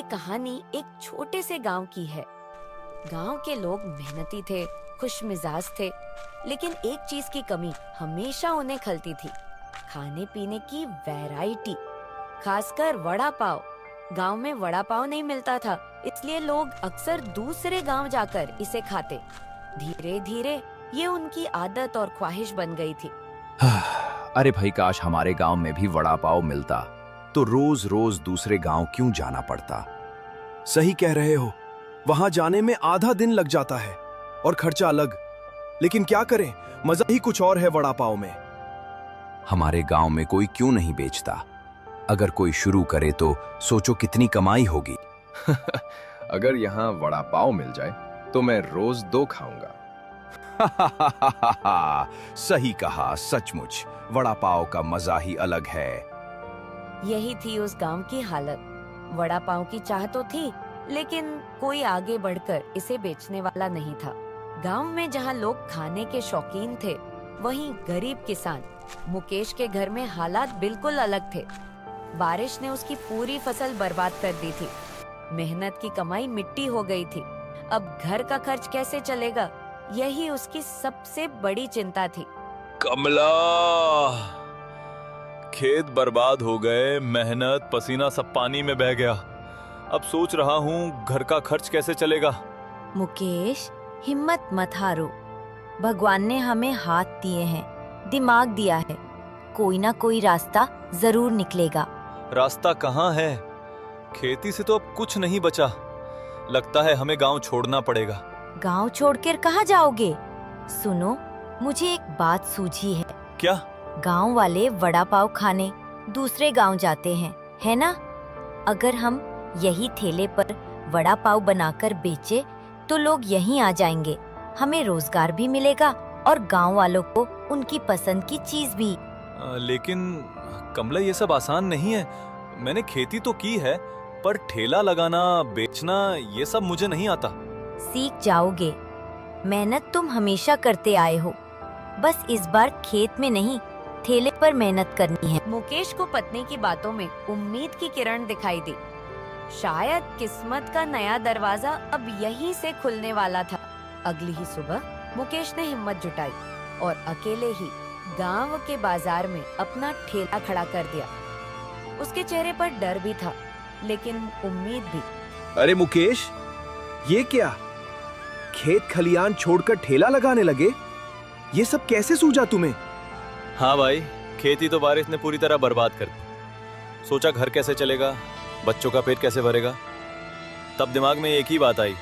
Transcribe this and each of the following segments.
कहानी एक छोटे से गांव की है। गांव के लोग मेहनती थे, खुश मिजाज थे, लेकिन एक चीज की कमी हमेशा उन्हें खलती थी, खाने पीने की वैरायटी, खासकर वड़ा पाव। गांव में वड़ा पाव नहीं मिलता था, इसलिए लोग अक्सर दूसरे गांव जाकर इसे खाते। धीरे धीरे ये उनकी आदत और ख्वाहिश बन गई थी। अरे भाई, काश हमारे गांव में भी वड़ा पाव मिलता, तो रोज रोज दूसरे गांव क्यों जाना पड़ता। सही कह रहे हो, वहां जाने में आधा दिन लग जाता है और खर्चा अलग। लेकिन क्या करें, मजा ही कुछ और है वड़ा पाव में। हमारे गांव में कोई क्यों नहीं बेचता? अगर कोई शुरू करे तो सोचो कितनी कमाई होगी। अगर यहाँ वड़ा पाव मिल जाए तो मैं रोज 2 खाऊंगा। सही कहा, सचमुच वड़ा पाव का मजा ही अलग है। यही थी उस गांव की हालत। वड़ा पाव की चाह तो थी, लेकिन कोई आगे बढ़कर इसे बेचने वाला नहीं था। गांव में जहां लोग खाने के शौकीन थे, वहीं गरीब किसान मुकेश के घर में हालात बिल्कुल अलग थे। बारिश ने उसकी पूरी फसल बर्बाद कर दी थी। मेहनत की कमाई मिट्टी हो गई थी। अब घर का खर्च कैसे चलेगा, यही उसकी सबसे बड़ी चिंता थी। कमला, खेत बर्बाद हो गए, मेहनत पसीना सब पानी में बह गया। अब सोच रहा हूँ घर का खर्च कैसे चलेगा। मुकेश, हिम्मत मत हारो। भगवान ने हमें हाथ दिए हैं, दिमाग दिया है, कोई ना कोई रास्ता जरूर निकलेगा। रास्ता कहाँ है? खेती से तो अब कुछ नहीं बचा। लगता है हमें गांव छोड़ना पड़ेगा। गांव छोड़कर कहाँ जाओगे? सुनो, मुझे एक बात सूझी है। क्या? गांव वाले वड़ा पाव खाने दूसरे गांव जाते हैं, है ना? अगर हम यही ठेले पर वड़ा पाव बनाकर बेचे तो लोग यहीं आ जाएंगे। हमें रोजगार भी मिलेगा और गांव वालों को उनकी पसंद की चीज भी। लेकिन कमला, ये सब आसान नहीं है। मैंने खेती तो की है, पर ठेला लगाना, बेचना, ये सब मुझे नहीं आता। सीख जाओगे। मेहनत तुम हमेशा करते आए हो, बस इस बार खेत में नहीं, ठेले पर मेहनत करनी है। मुकेश को पत्नी की बातों में उम्मीद की किरण दिखाई दी। शायद किस्मत का नया दरवाजा अब यहीं से खुलने वाला था। अगली ही सुबह मुकेश ने हिम्मत जुटाई और अकेले ही गांव के बाजार में अपना ठेला खड़ा कर दिया। उसके चेहरे पर डर भी था, लेकिन उम्मीद भी। अरे मुकेश, ये क्या? खेत खलियान छोड़कर ठेला लगाने लगे? ये सब कैसे सूझा तुम्हें? हाँ भाई, खेती तो बारिश ने पूरी तरह बर्बाद कर दी। सोचा घर कैसे चलेगा, बच्चों का पेट कैसे भरेगा। तब दिमाग में एक ही बात आई,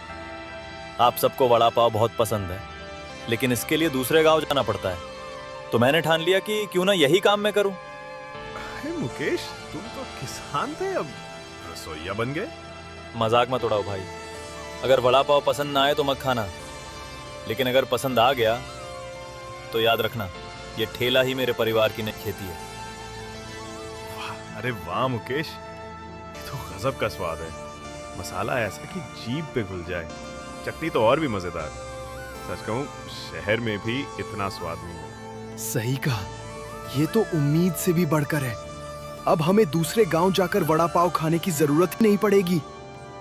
आप सबको वड़ा पाव बहुत पसंद है, लेकिन इसके लिए दूसरे गांव जाना पड़ता है। तो मैंने ठान लिया कि क्यों ना यही काम मैं करूं। अरे मुकेश, तुम तो किसान थे, अब रसोइया बन गए। मजाक मत उड़ाओ भाई। अगर वड़ा पाव पसंद ना आए तो मत खाना, लेकिन अगर पसंद आ गया तो याद रखना, ये ठेला ही मेरे परिवार की नई खेती है। वाह, अरे वाह मुकेश, ये तो गजब का स्वाद है। मसाला ऐसा कि जीभ पे घुल जाए। चटनी तो और भी मजेदार। सच कहूं, शहर में भी इतना स्वाद नहीं है। सही कहा, ये तो उम्मीद से भी बढ़कर है। अब हमें दूसरे गांव जाकर वड़ा पाव खाने की जरूरत ही नहीं पड़ेगी।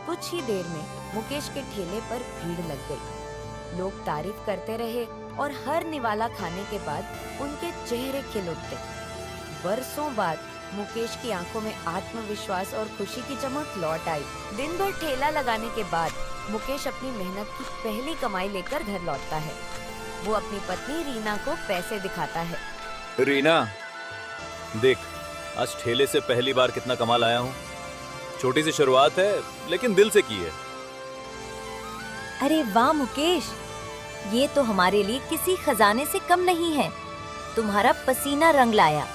कुछ ही देर में मुकेश के ठेले पर भीड़ लग गई। लोग तारीफ करते रहे और हर निवाला खाने के बाद उनके चेहरे खिल उठते। बरसों बाद मुकेश की आंखों में आत्मविश्वास और खुशी की चमक लौट आई। दिन भर ठेला लगाने के बाद मुकेश अपनी मेहनत की पहली कमाई लेकर घर लौटता है। वो अपनी पत्नी रीना को पैसे दिखाता है। रीना, देख, आज ठेले से पहली बार कितना कमा लाया हूँ। छोटी सी शुरुआत है, लेकिन दिल से की है। अरे वाह मुकेश, ये तो हमारे लिए किसी खजाने से कम नहीं है। तुम्हारा पसीना रंग लाया।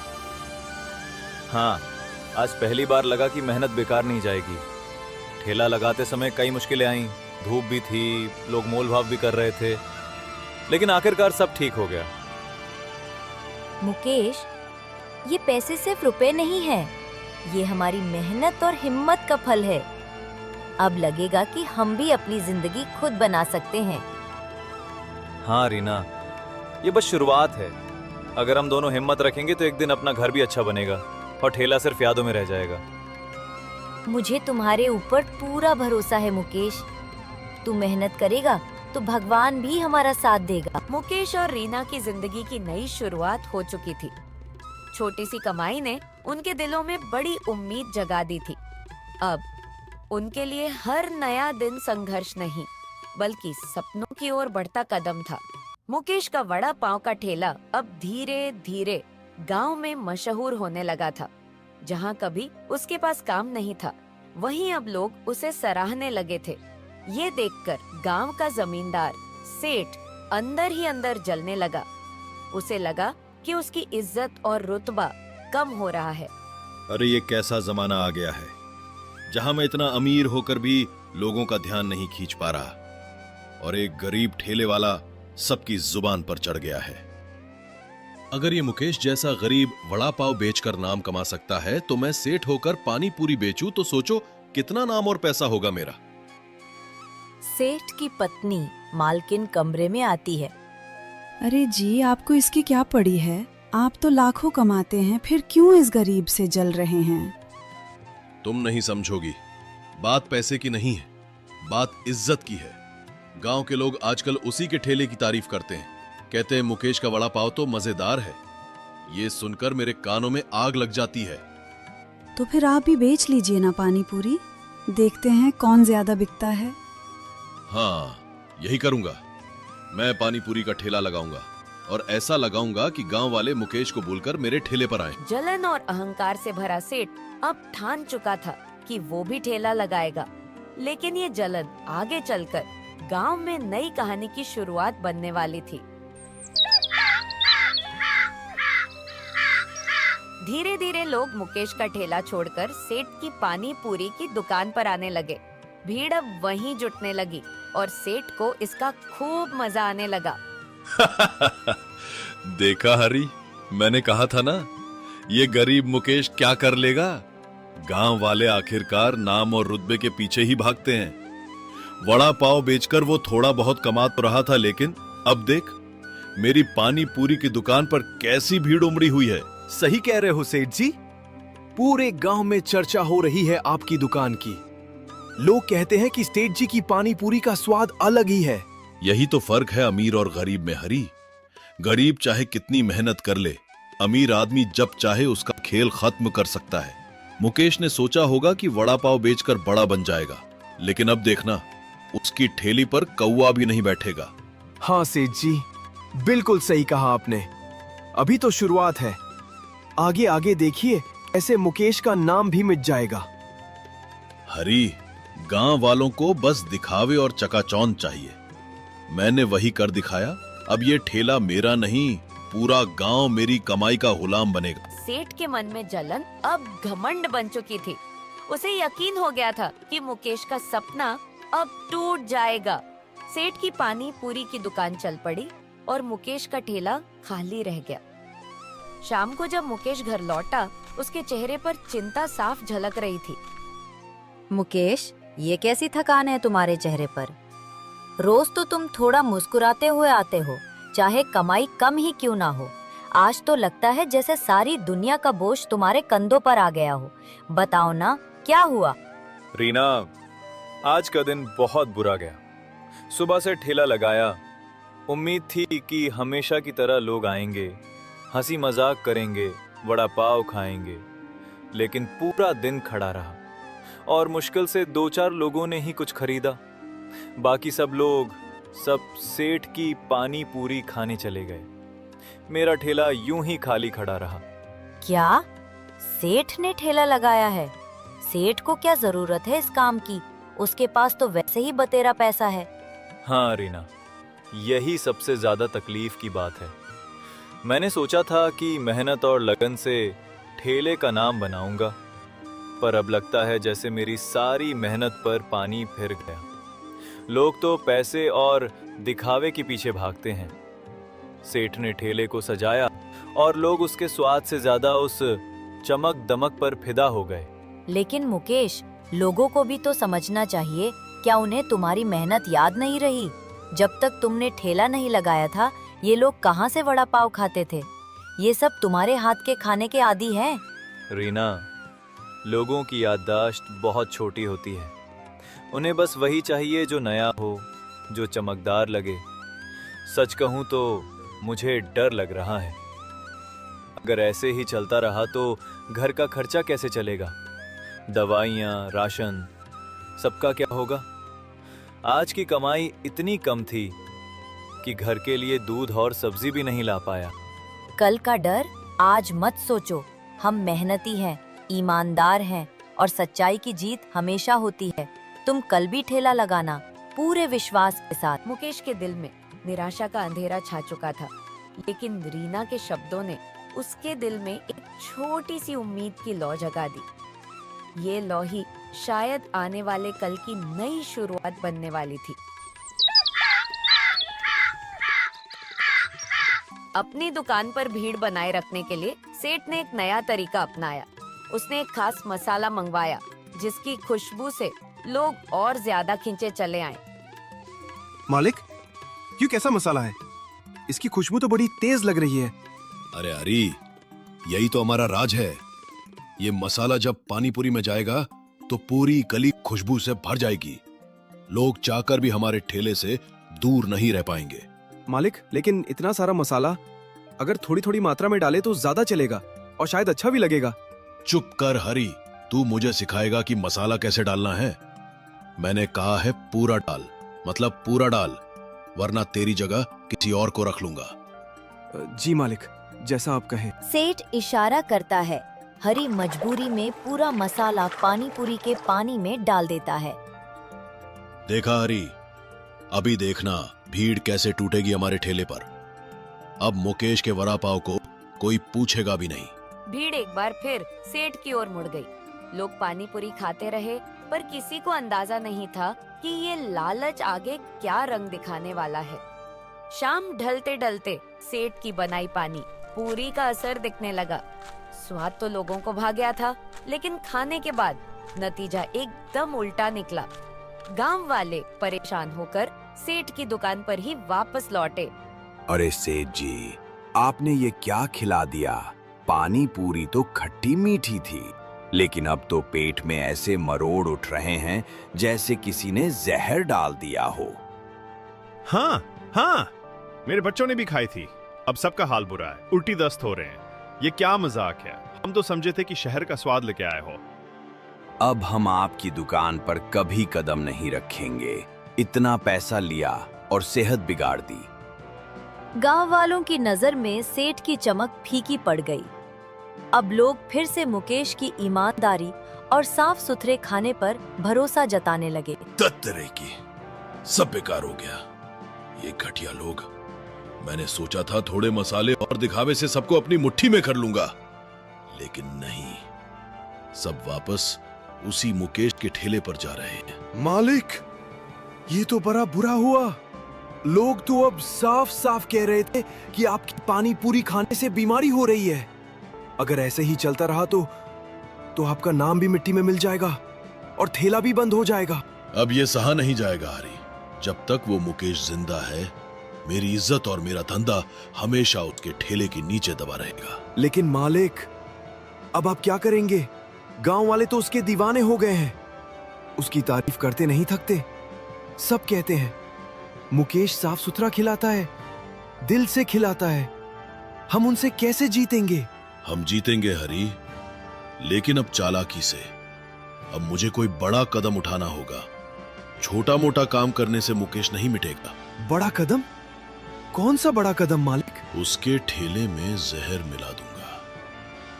हाँ, आज पहली बार लगा कि मेहनत बेकार नहीं जाएगी। ठेला लगाते समय कई मुश्किलें आईं, धूप भी थी, लोग मोल भाव भी कर रहे थे, लेकिन आखिरकार सब ठीक हो गया। मुकेश, ये पैसे सिर्फ रुपए नहीं है, ये हमारी मेहनत और हिम्मत का फल है। अब लगेगा कि हम भी अपनी जिंदगी खुद बना सकते हैं। हाँ रीना, ये बस शुरुआत है। अगर हम दोनों हिम्मत रखेंगे तो एक दिन अपना घर भी अच्छा बनेगा और ठेला सिर्फ यादों में रह जाएगा। मुझे तुम्हारे ऊपर पूरा भरोसा है मुकेश। तू मेहनत करेगा तो भगवान भी हमारा साथ देगा। मुकेश और रीना की जिंदगी की नई शुरुआत हो चुकी थी। छोटी सी कमाई ने उनके दिलों में बड़ी उम्मीद जगा दी थी। अब उनके लिए हर नया दिन संघर्ष नहीं बल्कि सपनों की ओर बढ़ता कदम था। मुकेश का वड़ा पाव का ठेला अब धीरे धीरे गांव में मशहूर होने लगा था। जहां कभी उसके पास काम नहीं था, वहीं अब लोग उसे सराहने लगे थे। ये देखकर गांव का जमींदार सेठ अंदर ही अंदर जलने लगा। उसे लगा कि उसकी इज्जत और रुतबा कम हो रहा है। अरे ये कैसा जमाना आ गया है जहां मैं इतना अमीर होकर भी लोगों का ध्यान नहीं खींच पा रहा और एक गरीब ठेले वाला सबकी जुबान पर चढ़ गया है। अगर ये मुकेश जैसा गरीब वड़ा पाव बेचकर नाम कमा सकता है तो मैं सेठ होकर पानी पूरी बेचूं तो सोचो कितना नाम और पैसा होगा मेरा। सेठ की पत्नी मालकिन कमरे में आती है। अरे जी, आपको इसकी क्या पड़ी है? आप तो लाखों कमाते हैं, फिर क्यों इस गरीब से जल रहे हैं? तुम नहीं समझोगी, बात पैसे की नहीं है, बात इज्जत की है। गांव के लोग आजकल उसी के ठेले की तारीफ करते हैं, कहते हैं मुकेश का वड़ा पाव तो मजेदार है। ये सुनकर मेरे कानों में आग लग जाती है। तो फिर आप भी बेच लीजिए ना पानी पूरी, देखते हैं कौन ज्यादा बिकता है। हाँ, यही करूंगा। मैं पानी पूरी का ठेला लगाऊंगा और ऐसा लगाऊंगा कि गांव वाले मुकेश को भूलकर मेरे ठेले पर आएं। जलन और अहंकार से भरा सेठ अब ठान चुका था कि वो भी ठेला लगाएगा। लेकिन ये जलन आगे चलकर गांव में नई कहानी की शुरुआत बनने वाली थी। धीरे धीरे लोग मुकेश का ठेला छोड़कर सेठ की पानी पूरी की दुकान पर आने लगे। भीड़ अब वहीं जुटने लगी और सेठ को इसका खूब मजा आने लगा। देखा हरी, मैंने कहा था ना, ये गरीब मुकेश क्या कर लेगा। गांव वाले आखिरकार नाम और रुतबे के पीछे ही भागते हैं। वड़ा पाव बेचकर वो थोड़ा बहुत कमा तो रहा था, लेकिन अब देख मेरी पानी पूरी की दुकान पर कैसी भीड़ उमड़ी हुई है। सही कह रहे हो सेठ जी, पूरे गांव में चर्चा हो रही है आपकी दुकान की। लोग कहते हैं कि सेठ जी की पानी पूरी का स्वाद अलग ही है। यही तो फर्क है अमीर और गरीब में हरी। गरीब चाहे कितनी मेहनत कर ले, अमीर आदमी जब चाहे उसका खेल खत्म कर सकता है। मुकेश ने सोचा होगा कि वड़ा पाव बेचकर बड़ा बन जाएगा, लेकिन अब देखना उसकी ठेली पर कौवा भी नहीं बैठेगा। हाँ सेठ जी, बिल्कुल सही कहा आपने। अभी तो शुरुआत है, आगे आगे देखिए ऐसे मुकेश का नाम भी मिट जाएगा। हरी, गांव वालों को बस दिखावे और चकाचौंध चाहिए। मैंने वही कर दिखाया। अब ये ठेला मेरा नहीं, पूरा गांव मेरी कमाई का गुलाम बनेगा। सेठ के मन में जलन अब घमंड बन चुकी थी। उसे यकीन हो गया था कि मुकेश का सपना अब टूट जाएगा। सेठ की पानी पूरी की दुकान चल पड़ी और मुकेश का ठेला खाली रह गया। शाम को जब मुकेश घर लौटा, उसके चेहरे पर चिंता साफ झलक रही थी। मुकेश, ये कैसी थकान है तुम्हारे चेहरे पर? रोज तो तुम थोड़ा मुस्कुराते हुए आते हो, चाहे कमाई कम ही क्यों ना हो। आज तो लगता है जैसे सारी दुनिया का बोझ तुम्हारे कंधों पर आ गया हो। बताओ ना, क्या हुआ? रीना, आज का दिन बहुत बुरा गया। सुबह से ठेला लगाया, उम्मीद थी कि हमेशा की तरह लोग आएंगे, हंसी मजाक करेंगे, वड़ा पाव खाएंगे, लेकिन पूरा दिन खड़ा रहा और मुश्किल से 2-4 लोगों ने ही कुछ खरीदा। बाकी सब लोग सेठ की पानी पूरी खाने चले गए। मेरा ठेला यूं ही खाली खड़ा रहा। क्या सेठ ने ठेला लगाया है? सेठ को क्या जरूरत है इस काम की? उसके पास तो वैसे ही बतेरा पैसा है। हाँ रीना, यही सबसे ज्यादा तकलीफ की बात है। मैंने सोचा था कि मेहनत और लगन से ठेले का नाम बनाऊंगा, पर अब लगता है जैसे मेरी सारी मेहनत पर पानी फिर गया। लोग तो पैसे और दिखावे के पीछे भागते हैं। सेठ ने ठेले को सजाया और लोग उसके स्वाद से ज्यादा उस चमक दमक पर फिदा हो गए। लेकिन मुकेश, लोगों को भी तो समझना चाहिए। क्या उन्हें तुम्हारी मेहनत याद नहीं रही? जब तक तुमने ठेला नहीं लगाया था, ये लोग कहाँ से वड़ा पाव खाते थे? ये सब तुम्हारे हाथ के खाने के आदी हैं। रीना, लोगों की याददाश्त बहुत छोटी होती है। उन्हें बस वही चाहिए जो नया हो, जो चमकदार लगे। सच कहूं तो मुझे डर लग रहा है। अगर ऐसे ही चलता रहा तो घर का खर्चा कैसे चलेगा? दवाइयाँ, राशन, सबका क्या होगा? आज की कमाई इतनी कम थी कि घर के लिए दूध और सब्जी भी नहीं ला पाया। कल का डर आज मत सोचो। हम मेहनती हैं, ईमानदार हैं और सच्चाई की जीत हमेशा होती है। तुम कल भी ठेला लगाना पूरे विश्वास के साथ। मुकेश के दिल में निराशा का अंधेरा छा चुका था, लेकिन रीना के शब्दों ने उसके दिल में एक छोटी सी उम्मीद की लौ जगा दी। ये लौ ही शायद आने वाले कल की नई शुरुआत बनने वाली थी। अपनी दुकान पर भीड़ बनाए रखने के लिए सेठ ने एक नया तरीका अपनाया। उसने एक खास मसाला मंगवाया जिसकी खुशबू से लोग और ज्यादा खींचे चले आए। मालिक, ये कैसा मसाला है? इसकी खुशबू तो बड़ी तेज लग रही है। अरे हरी, यही तो हमारा राज है। ये मसाला जब पानीपुरी में जाएगा तो पूरी गली खुशबू से भर जाएगी। लोग चाहकर भी हमारे ठेले से दूर नहीं रह पाएंगे। मालिक, लेकिन इतना सारा मसाला अगर थोड़ी थोड़ी मात्रा में डाले तो ज्यादा चलेगा और शायद अच्छा भी लगेगा। चुप कर हरी, तू मुझे सिखाएगा कि मसाला कैसे डालना है? मैंने कहा है पूरा डाल, मतलब पूरा डाल, वरना तेरी जगह किसी और को रख लूंगा। जी मालिक, जैसा आप कहें। सेठ इशारा करता है। हरी मजबूरी में पूरा मसाला पानीपुरी के पानी में डाल देता है। देखा हरी, अभी देखना भीड़ कैसे टूटेगी हमारे ठेले पर। अब मुकेश के वड़ा पाव को कोई पूछेगा भी नहीं। भीड़ एक बार फिर सेठ की ओर मुड़ गई। लोग पानीपुरी खाते रहे, पर किसी को अंदाजा नहीं था कि ये लालच आगे क्या रंग दिखाने वाला है। शाम ढलते ढलते सेठ की बनाई पानी पूरी का असर दिखने लगा। स्वाद तो लोगों को भा गया था, लेकिन खाने के बाद नतीजा एकदम उल्टा निकला। गांव वाले परेशान होकर सेठ की दुकान पर ही वापस लौटे। अरे सेठ जी, आपने ये क्या खिला दिया? पानी पूरी तो खट्टी मीठी थी, लेकिन अब तो पेट में ऐसे मरोड़ उठ रहे हैं जैसे किसी ने जहर डाल दिया हो। हाँ हाँ, मेरे बच्चों ने भी खाई थी। अब सबका हाल बुरा है, उल्टी दस्त हो रहे हैं। ये क्या मजाक है? हम तो समझे थे कि शहर का स्वाद लेके आए हो। अब हम आपकी दुकान पर कभी कदम नहीं रखेंगे। इतना पैसा लिया और सेहत बिगाड़ दी। गांव वालों की नजर में सेठ की चमक फीकी पड़ गई। अब लोग फिर से मुकेश की ईमानदारी और साफ सुथरे खाने पर भरोसा जताने लगे। तत्तरे की, सब बेकार हो गया। ये घटिया लोग। मैंने सोचा था थोड़े मसाले और दिखावे से सबको अपनी मुट्ठी में कर लूंगा, लेकिन नहीं, सब वापस उसी मुकेश के ठेले पर जा रहे हैं। मालिक, ये तो बड़ा बुरा हुआ। लोग तो अब साफ साफ कह रहे थे कि आपकी पानी पूरी खाने से बीमारी हो रही है। अगर ऐसे ही चलता रहा तो आपका नाम भी मिट्टी में मिल जाएगा और ठेला भी बंद हो जाएगा। अब ये सहा नहीं जाएगा हरी। जब तक वो मुकेश जिंदा है, मेरी इज्जत और मेरा धंधा हमेशा उसके ठेले के नीचे दबा रहेगा। लेकिन मालिक, अब आप क्या करेंगे? गांव वाले तो उसके दीवाने हो गए हैं। उसकी तारीफ करते नहीं थकते। सब कहते हैं मुकेश साफ सुथरा खिलाता है, दिल से खिलाता है। हम उनसे कैसे जीतेंगे? हम जीतेंगे हरी, लेकिन अब चालाकी से। अब मुझे कोई बड़ा कदम उठाना होगा। छोटा मोटा काम करने से मुकेश नहीं मिटेगा। बड़ा कदम? कौन सा बड़ा कदम मालिक? उसके ठेले में जहर मिला दूंगा।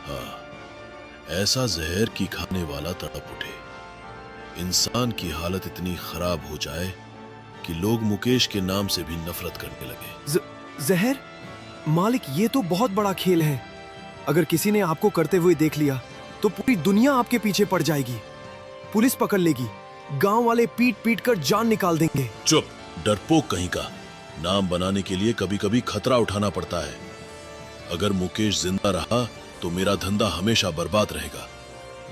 हाँ, ऐसा जहर कि खाने वाला तड़प उठे। इंसान की हालत इतनी खराब हो जाए कि लोग मुकेश के नाम से भी नफरत करने लगे। जहर? मालिक, ये तो बहुत बड़ा खेल है। अगर किसी ने आपको करते हुए देख लिया तो पूरी दुनिया आपके पीछे पड़ जाएगी। पुलिस पकड़ लेगी, गांव वाले पीट पीट कर जान निकाल देंगे। चुप, डरपोक कहीं का। नाम बनाने के लिए कभी कभी खतरा उठाना पड़ता है। अगर मुकेश जिंदा रहा तो मेरा धंधा हमेशा बर्बाद रहेगा,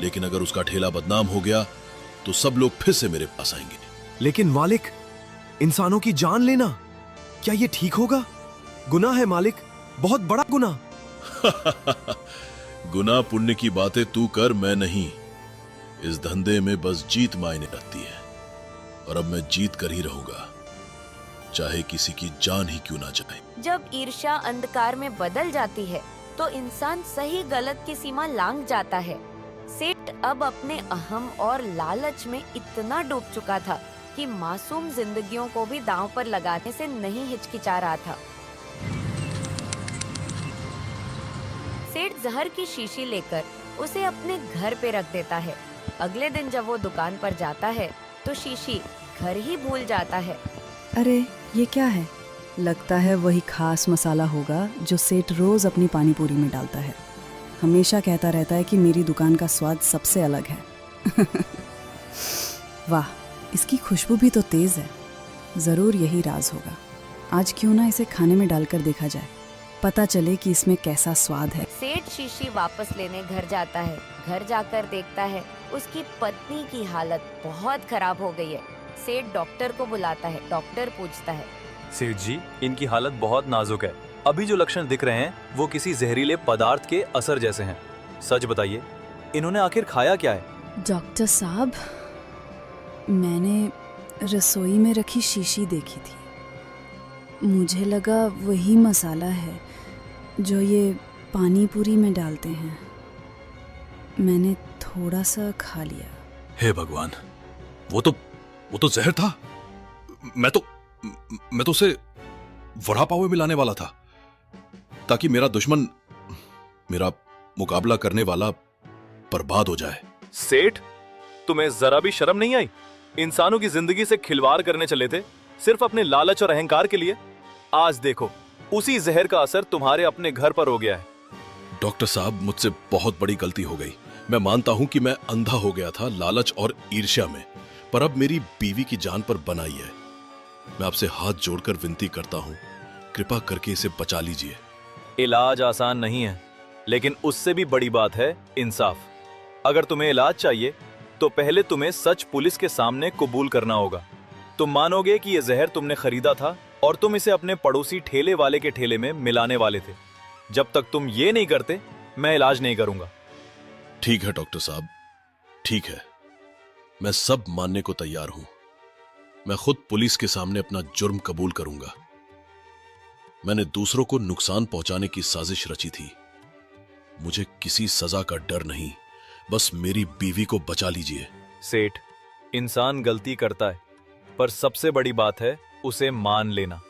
लेकिन अगर उसका ठेला बदनाम हो गया तो सब लोग फिर से मेरे पास आएंगे। लेकिन मालिक, इंसानों की जान लेना, क्या ये ठीक होगा? गुनाह है मालिक, बहुत बड़ा गुनाह। गुनाह पुण्य की बातें तू कर, मैं नहीं। इस धंधे में बस जीत मायने रखती है, और अब मैं जीत कर ही रहूंगा, चाहे किसी की जान ही क्यों ना जाए। जब ईर्ष्या अंधकार में बदल जाती है तो इंसान सही गलत की सीमा लांघ जाता है। सेठ अब अपने अहम और लालच में इतना डूब चुका था कि मासूम जिंदगियों को भी दांव पर लगाने से नहीं हिचकिचा रहा था। सेठ जहर की शीशी लेकर उसे अपने घर पे रख देता है। अगले दिन जब वो दुकान पर जाता है तो शीशी घर ही भूल जाता है। अरे ये क्या है? लगता है वही खास मसाला होगा जो सेठ रोज अपनी पानी पूरी में डालता है। हमेशा कहता रहता है कि मेरी दुकान का स्वाद सबसे अलग है। वाह, इसकी खुशबू भी तो तेज है। जरूर यही राज होगा। आज क्यों ना इसे खाने में डालकर देखा जाए, पता चले कि इसमें कैसा स्वाद है। सेठ शीशी वापस लेने घर जाता है। घर जाकर देखता है उसकी पत्नी की हालत बहुत खराब हो गई है। सेठ डॉक्टर को बुलाता है। डॉक्टर पूछता है, सेठ जी, इनकी हालत बहुत नाजुक है। अभी जो लक्षण दिख रहे हैं वो किसी जहरीले पदार्थ के असर जैसे हैं। सच बताइए, इन्होंने आखिर खाया क्या है? डॉक्टर साहब, मैंने रसोई में रखी शीशी देखी थी। मुझे लगा वही मसाला है जो ये पानी पूरी में डालते हैं। मैंने थोड़ा सा खा लिया। हे भगवान, वो तो जहर था। मैं तो उसे वड़ा पाव में मिलाने वाला था ताकि मेरा दुश्मन, मेरा मुकाबला करने वाला बर्बाद हो जाए। सेठ, तुम्हें जरा भी शर्म नहीं आई? इंसानों की जिंदगी से खिलवाड़ करने चले थे सिर्फ अपने लालच और अहंकार के लिए। आज देखो, उसी जहर का असर तुम्हारे अपने घर पर हो गया है। डॉक्टर साहब, मुझसे बहुत बड़ी गलती हो गई। मैं मानता हूं कि मैं अंधा हो गया था लालच और ईर्ष्या में, पर अब मेरी बीवी की जान पर बनाई है। मैं आपसे हाथ जोड़कर विनती करता हूं, कृपा करके इसे बचा लीजिए। इलाज आसान नहीं है, लेकिन उससे भी बड़ी बात है इंसाफ। अगर तुम्हें इलाज चाहिए तो पहले तुम्हें सच पुलिस के सामने कबूल करना होगा। तुम मानोगे कि यह जहर तुमने खरीदा था और तुम इसे अपने पड़ोसी ठेले वाले के ठेले में मिलाने वाले थे। जब तक तुम ये नहीं करते, मैं इलाज नहीं करूंगा। ठीक है डॉक्टर साहब, ठीक है, मैं सब मानने को तैयार हूं। मैं खुद पुलिस के सामने अपना जुर्म कबूल करूंगा। मैंने दूसरों को नुकसान पहुंचाने की साजिश रची थी। मुझे किसी सजा का डर नहीं, बस मेरी बीवी को बचा लीजिए। सेठ, इंसान गलती करता है, पर सबसे बड़ी बात है उसे मान लेना।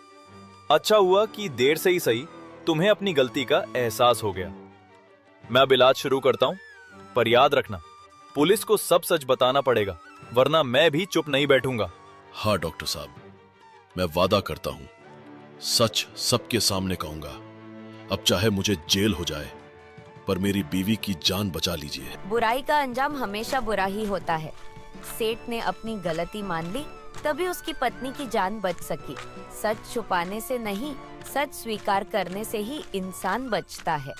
अच्छा हुआ कि देर से ही सही तुम्हें अपनी गलती का एहसास हो गया। मैं अब इलाज शुरू करता हूं, पर याद रखना, पुलिस को सब सच बताना पड़ेगा, वरना मैं भी चुप नहीं बैठूंगा। हाँ डॉक्टर साहब, मैं वादा करता हूं, सच सबके सामने कहूंगा। अब चाहे मुझे जेल हो जाए, पर मेरी बीवी की जान बचा लीजिए। बुराई का अंजाम हमेशा बुरा ही होता है। सेठ ने अपनी गलती मान ली, तभी उसकी पत्नी की जान बच सकी। सच छुपाने से नहीं, सच स्वीकार करने से ही इंसान बचता है।